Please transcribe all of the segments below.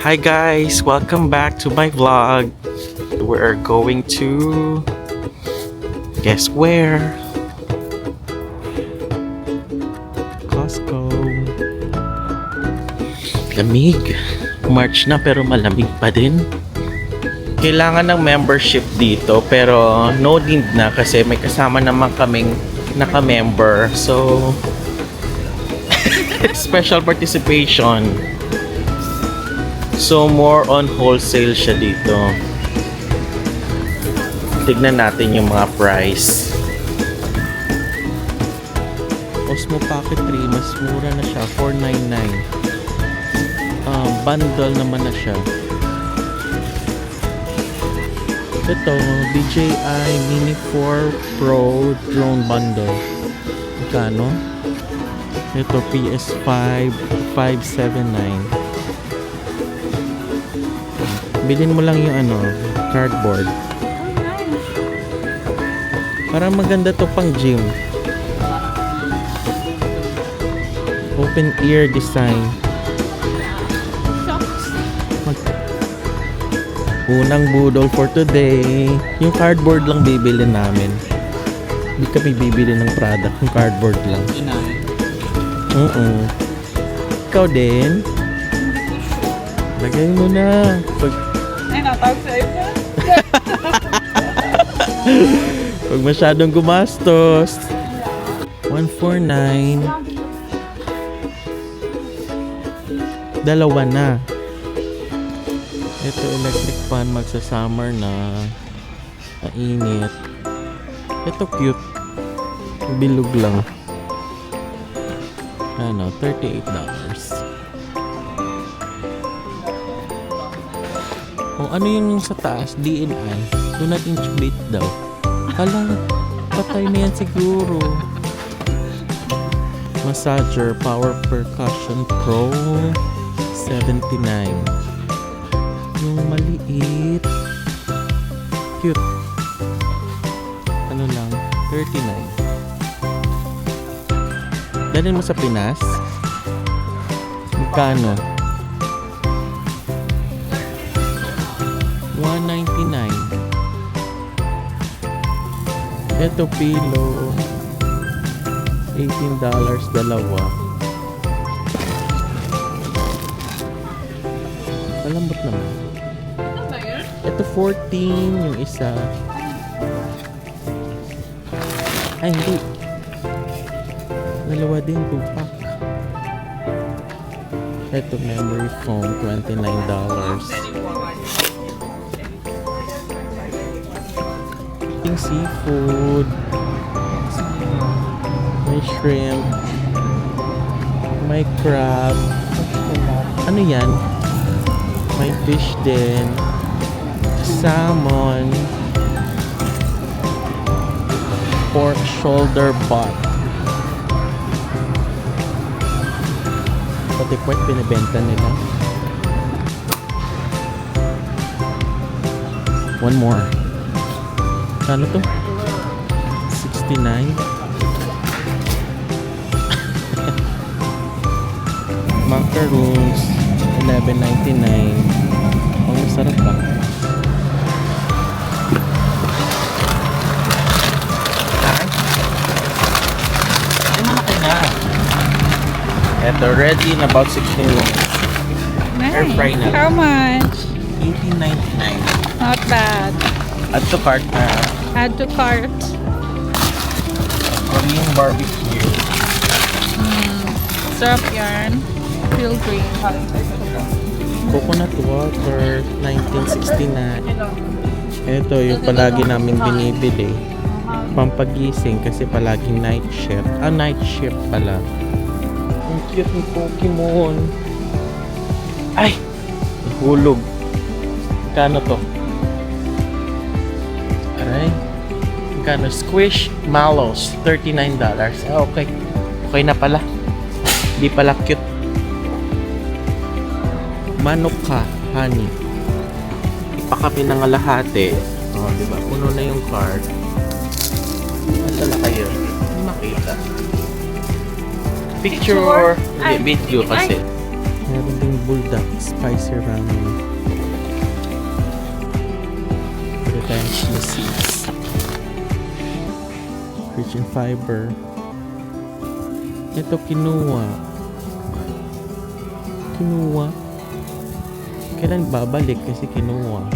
Hi guys, welcome back to my vlog. We're going to guess where? Costco. Lamig. March na pero malamig pa din. Kailangan ng membership dito pero no need na kasi may kasama naman kaming naka-member. So special participation. So more on wholesale siya dito. Tignan natin yung mga price. Osmo Pocket 3 mas mura na siya, $499. Bundle naman na siya. Ito, DJI Mini 4 Pro Drone Bundle. Magkano? Ito, PS5 579. Bilhin mo lang yung cardboard. Parang maganda to pang gym. Open ear design. Unang budol for today. Yung cardboard lang bibili namin. Hindi kami bibili ng product. Yung cardboard lang. Ikaw din? Lagay mo na. Ay, natawag sa iPhone. Pag masyadong gumastos. 149. Dalawa na. Ito electric fan, magsa-summer na. Mainit. Ito cute. Bilog lang. $38. O ano yung sa taas? DNI. Do not intubate daw. Hala, patay na yan siguro. Massager Power Percussion Pro 79. Yung maliit. Cute. Ano lang? 39. Dalhin mo sa Pinas? Magkano? $199. Ito pillow. $18 dalawa. Malambot naman. Ito 14 yung isa. Ay hindi. Dalawa din, 2-pack. Ito memory foam, $29. Yung seafood. May shrimp. May crab. Ano yan? May fish din. Salmon. Pork shoulder butt. Pati pork binibenta nila. One more. Ano to? 69. Macaroons 11.99. Ang masarap ba? Ay, malaki na. Ito, ready in about 16 minutes. Nice. Air fry na. How much? $18.99. Not bad. Add to cart na. Add to cart. Korean barbecue. Sarap yarn. Feel green. Coconut water, 1969. Ito yung palagi namin binibili. Pampagising kasi palaging night shift. Night shift pala. Ang cute ng Pokemon. Ay! Hulog. Kano to? Aray. Kano? Squish Mallows, $39. Okay. Okay na pala. Di pala cute. Manuka honey. Ipakapi ng alahati. Diba? Puno na yung card. Nasaan na kayo? Hindi makita. Picture? Hindi, video kasi. Meron ding Bulldog Spicy Ramen. Revenge disease. Rich in fiber. Ito kinuha. Kinuha. Kailan babalik kasi kinuha?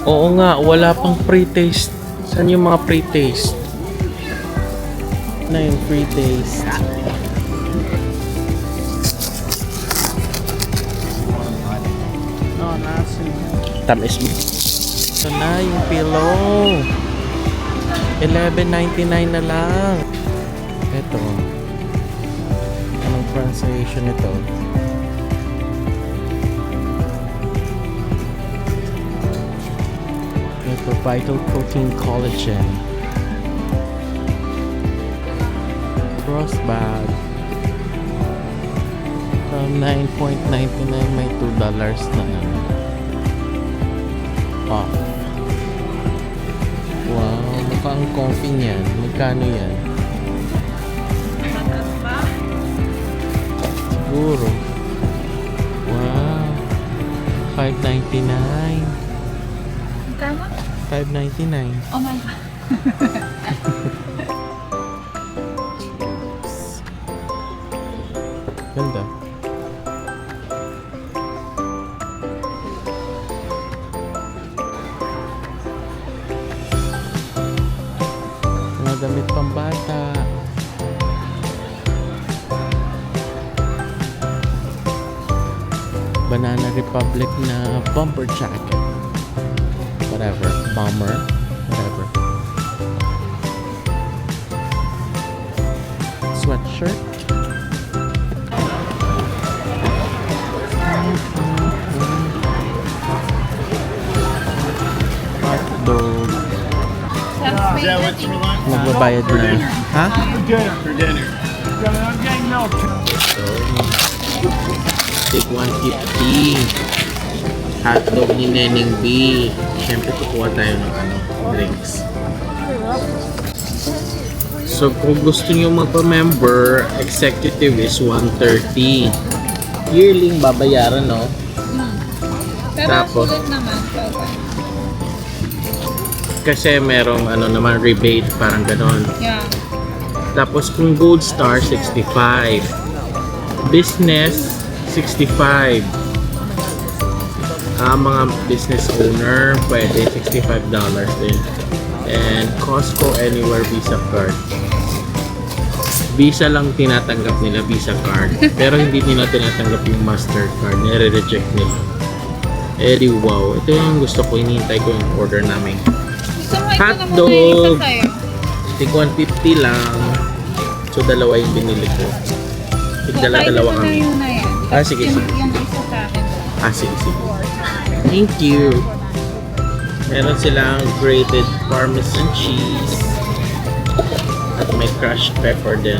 Oo nga, wala pang pre-taste. Saan yung mga pre-taste? Na yung pre-taste. No, nasi. Tamis mo. Ito na yung pillow. $11.99 na lang. Ito. Anong pronunciation ito? Ito, Vital Protein Collagen. Cross bag. From $9.99 may $2 na lang. Off. Wow, mukhang comfy niyan. Magkano yan? Siguro. Wow. $5.99. Tama? $5.99. Oh my God. Ganda. Mga damit pang bata. Banana Republic na bomber jacket. Whatever. Bomber. Whatever. Sweatshirt. Hotdog. Is that what you want? Magbabayad na. Ha? For dinner. For dinner. I'm getting milk. Take 150. Hotdog ni Neneng B. Siyempre kukuha tayo ng drinks. So kung gusto nyo magpa-member, executive is 130. Yearling babayaran, no? Pero Tapos? sulit naman. Kasi merong naman rebate, parang ganon. Yeah. Tapos kung Gold Star, 65. Business, 65. Mga business owner, pwede $65 din. And Costco Anywhere Visa Card. Visa lang tinatanggap nila, Visa Card. Pero hindi nila tinatanggap yung Mastercard. Nire-reject nila. Eh wow, ito yung gusto ko, hinihintay ko yung order namin. Gusto mo ito Hotdog. na muna isa sa'yo? Tig 150 lang. So dalawa yung binili ko. Tig dala-dalawa So, kami. kahit ito na yun na yan. Ah, sige, Yung- sige. Yung isa sa akin. Sige, sige. Thank you. Meron silang grated parmesan cheese. At may crushed pepper din.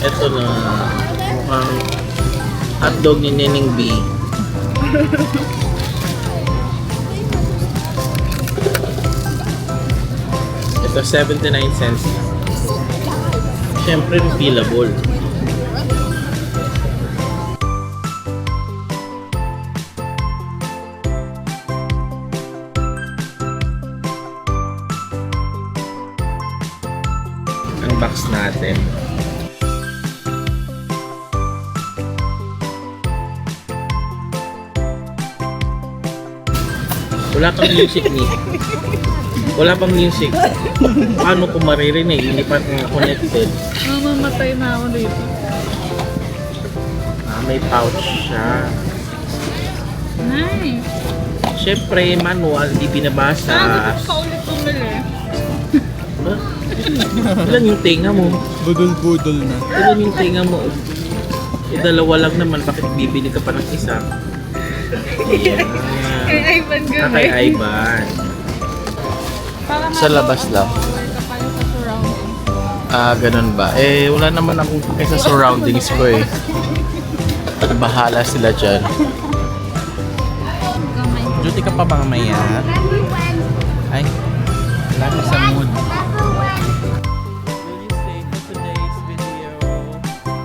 Ito na mukhang hotdog ni Neneng B. Ito 79 cents. Siyempre refillable. Unbox natin. Wala pang music ni. Wala pang music. Paano ko maririnig? Hindi pa connected. Mamamatay na ako dito. May pouch siya. Nice. Siyempre, manual, di binabasa. Gusto ko ulit bumili. Ilan yung tenga mo? Budol-budol na. Ilan yung tenga mo? Dalawa lang naman, bakit bibili ka pa ng isa? Yan. Kay Ivan Kay gawin. Ivan. Para Sa labas lang. mapapawal ka pala sa surroundings. Ganun ba? Wala naman akong sa surroundings ko eh. Bahala sila dyan. Duty ka pa ba mamaya? Ay, wala ka sa mood.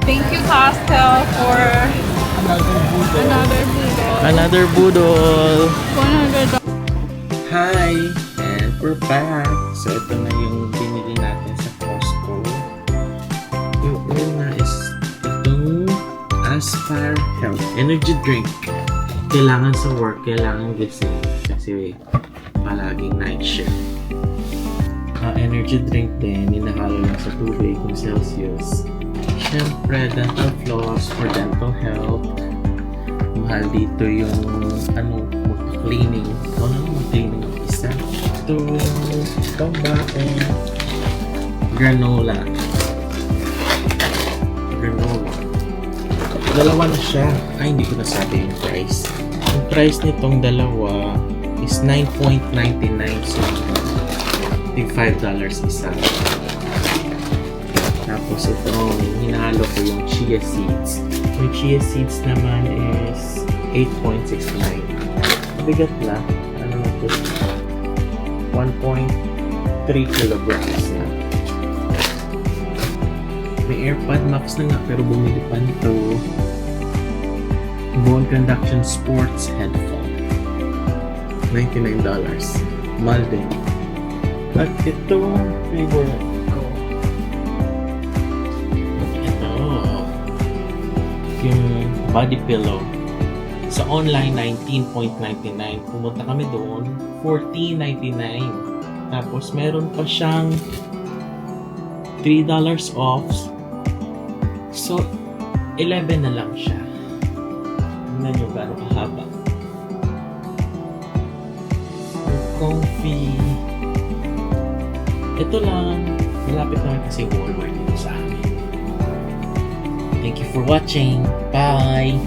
Thank you, Pastel, for another budol. Another budol. $100. Hi! And we're back. So, ito na yung binili natin sa Costco. Yung una is itong Aspire Health Energy Drink. Kailangan sa work, kailangan gising. Kasi palaging night shift. Energy drink din, ninahalo lang sa tubig kung Celsius. Siyempre, dental floss for dental health. Mahal dito yung magpa-cleaning. Mag-cleaning ng isa. Ito, pambate. Granola. Dalawa na siya. Ay, hindi ko nasabi yung price. Yung price nitong dalawa is $9.99. So, I think $5 isa. Tapos itong hinalo ko yung chia seeds. Yung chia seeds naman is 8.69. Mabigat na. Ano na ito? 1.3 kilograms na. May AirPod Max na nga pero bumili pa nito. Bone Conduction Sports Headphone. $99. Mahal din. At ito, favorite ko. Ito. Yung body pillow. Sa online, $19.99. Pumunta kami doon, $14.99. Tapos, meron pa siyang $3 off. So, 11 na lang siya. Tignan nyo gano'ng kahaba. Comfy. Ito lang. Malapit naman kasi Walmart dito sa amin. Thank you for watching. Bye!